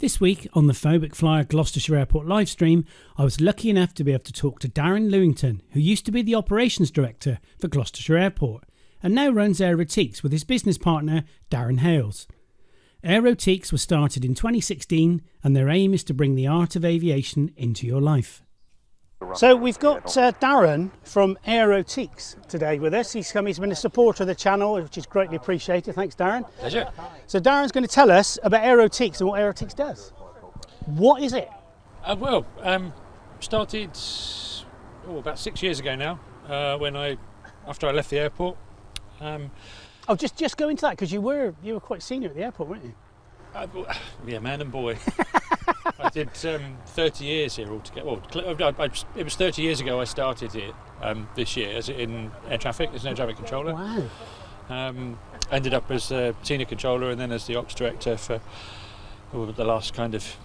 This week on the Phobic Flyer Gloucestershire Airport livestream, I was lucky enough to be able to talk to Darren Lewington, who used to be the Operations Director for Gloucestershire Airport and now runs Aerotiques with his business partner Darren Hales. Aerotiques was started in 2016 and their aim is to bring the art of aviation into your life. So we've got Darren from Aerotiques today with us. He's been a supporter of the channel, which is greatly appreciated. Thanks, Darren. Pleasure. So Darren's going to tell us about Aerotiques and what Aerotiques does. What is it? Started about 6 years ago now. After I left the airport. Just go into that because you were quite senior at the airport, weren't you? Yeah, man and boy. I did 30 years here altogether. Well, it was 30 years ago I started here this year in air traffic, as an air traffic controller. Wow. Ended up as a senior controller and then as the ops director for the last kind of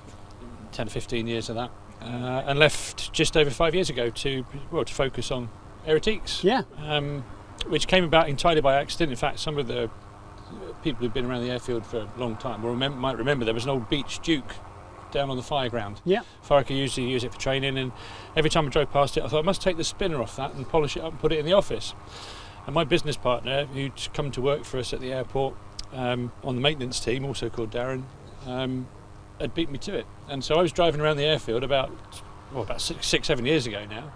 10 or 15 years of that. And left just over 5 years ago to focus on Aerotiques. Yeah. Which came about entirely by accident. In fact, some of the people who've been around the airfield for a long time might remember there was an old Beach Duke down on the fire ground. Yeah. Faraka used to use it for training, and every time I drove past it I thought I must take the spinner off that and polish it up and put it in the office. And my business partner, who'd come to work for us at the airport on the maintenance team, also called Darren, had beat me to it. And so I was driving around the airfield about 6-7 years ago now,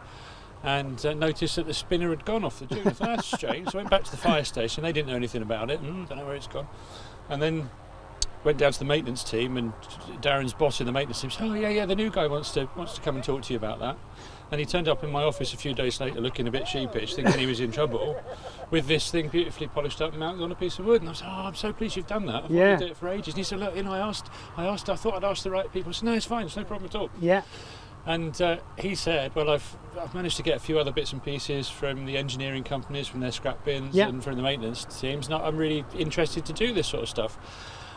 and noticed that the spinner had gone off the Duke. I thought, that's strange. So I went back to the fire station. They didn't know anything about it. Don't know where it's gone. And then went down to the maintenance team, and Darren's boss in the maintenance team said, "Oh yeah, the new guy wants to come and talk to you about that." And he turned up in my office a few days later, looking a bit sheepish, thinking he was in trouble, with this thing beautifully polished up and mounted on a piece of wood. And I said, "Oh, I'm so pleased you've done that. I've wanted to do it for ages." And he said, "Look, I thought I'd asked the right people." I said, "No, it's fine. It's no problem at all." Yeah. And he said, "Well, I've managed to get a few other bits and pieces from the engineering companies, from their scrap bins, and from the maintenance teams. And I'm really interested to do this sort of stuff."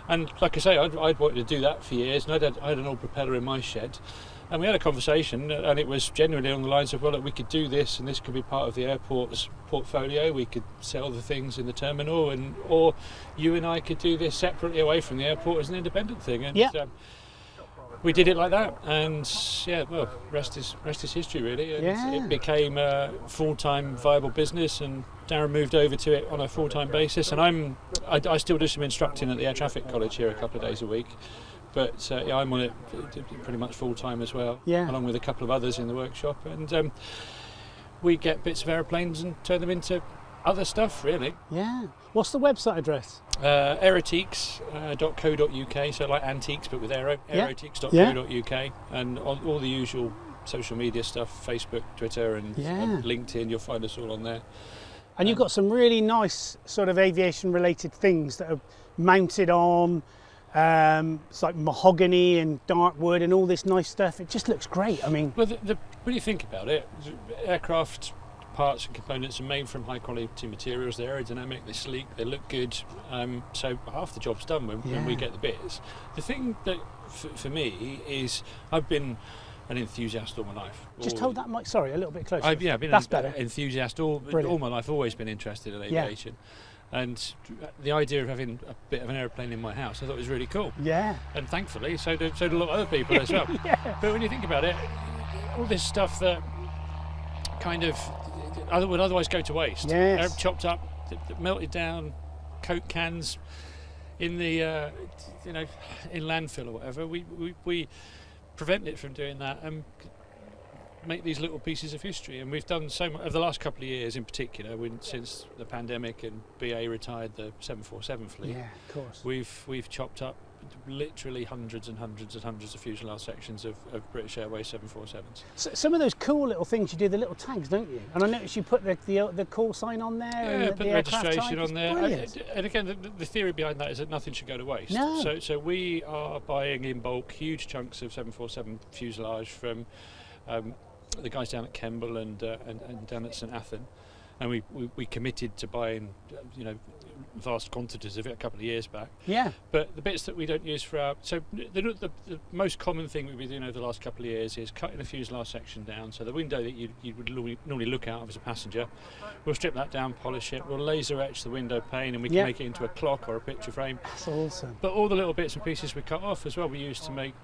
And like I say, I'd wanted to do that for years, and I had an old propeller in my shed. And we had a conversation, and it was genuinely on the lines of, well, look, we could do this, and this could be part of the airport's portfolio. We could sell the things in the terminal, or you and I could do this separately away from the airport as an independent thing. And we did it like that, and rest is history, really. And it became a full-time viable business, and Darren moved over to it on a full-time basis. And I still do some instructing at the Air Traffic College here a couple of days a week, but I'm on it pretty much full-time as well, along with a couple of others in the workshop. And we get bits of aeroplanes and turn them into other stuff, really. Yeah. What's the website address? Aerotiques.co.uk, so like antiques but with aero. Aerotiques.co.uk, and on all the usual social media stuff, Facebook, Twitter and LinkedIn, you'll find us all on there. And you've got some really nice sort of aviation related things that are mounted on it's like mahogany and dark wood and all this nice stuff. It just looks great. I mean, well, when you think about it, aircraft parts and components are made from high quality materials. They're aerodynamic, they're sleek, they look good, so half the job's done when we get the bits. The thing that for me is I've been an enthusiast all my life. Just hold that mic, sorry, a little bit closer. I've been That's an better. enthusiast all my life. Always been interested in aviation, and the idea of having a bit of an aeroplane in my house I thought was really cool. And thankfully so do a lot of other people as well. But when you think about it, all this stuff that kind of would otherwise go to waste, chopped up, melted down, Coke cans in the in landfill or whatever, we prevent it from doing that and make these little pieces of history. And we've done so much over the last couple of years, in particular, since the pandemic and BA retired the 747 fleet. Of course. We've chopped up literally hundreds and hundreds and hundreds of fuselage sections of British Airways 747s. So some of those cool little things you do, the little tags, don't you? And I noticed you put the call sign on there. Yeah, and put the registration on there. And again, the theory behind that is that nothing should go to waste. No. So we are buying in bulk huge chunks of 747 fuselage from the guys down at Kemble and down at St Athan. and we committed to buying, vast quantities of it a couple of years back. Yeah. But the bits that we don't use for our... So the most common thing we've been doing over the last couple of years is cutting the fuselage section down. So the window that you would normally look out of as a passenger, we'll strip that down, polish it, we'll laser etch the window pane, and we can make it into a clock or a picture frame. That's awesome. But all the little bits and pieces we cut off as well, we use to make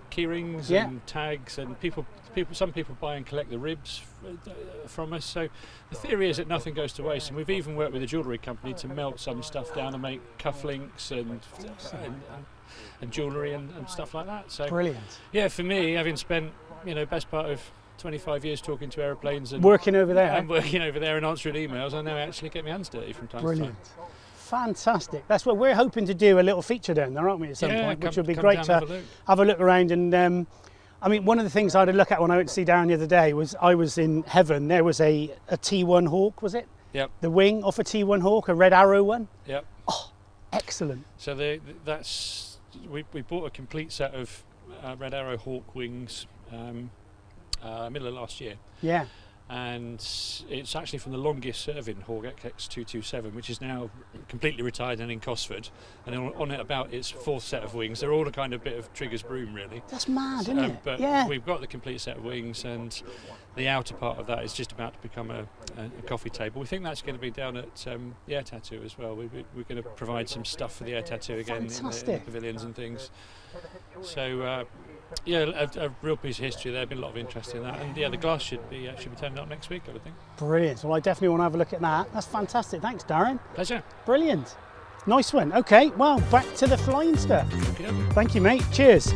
key rings and tags, and some people buy and collect the ribs from us. So the theory is that nothing goes to waste, and we've even worked with a jewellery company to melt some stuff down and make cufflinks and jewellery and stuff like that. So brilliant. Yeah, for me, having spent best part of 25 years talking to aeroplanes and working over there and answering emails, I now actually get my hands dirty from time to time. Fantastic. That's what we're hoping to do, a little feature down there, aren't we, at some point, which would be great to have a look around. And one of the things I had a look at when I went to see Darren the other day was I was in heaven. There was a T1 Hawk, was it? Yep. The wing off a T1 Hawk, a Red Arrow one. Yep. Oh, excellent. So we bought a complete set of Red Arrow Hawk wings middle of last year. Yeah. And it's actually from the longest serving Hawk X227, which is now completely retired and in Cosford, and on it about its fourth set of wings. They're all a kind of bit of Trigger's broom, really. That's mad, isn't it? But we've got the complete set of wings, and the outer part of that is just about to become a coffee table. We think that's going to be down at the Air Tattoo as well. We're going to provide some stuff for the Air Tattoo again in the pavilions and things. So a real piece of history there. Been a lot of interest in that, and the glass should be turning up next week, I would think. Brilliant. Well, I definitely want to have a look at that. That's fantastic. Thanks, Darren. Pleasure. Brilliant. Nice one. Okay, well, back to the flying stuff. Okay. Thank you, mate. Cheers.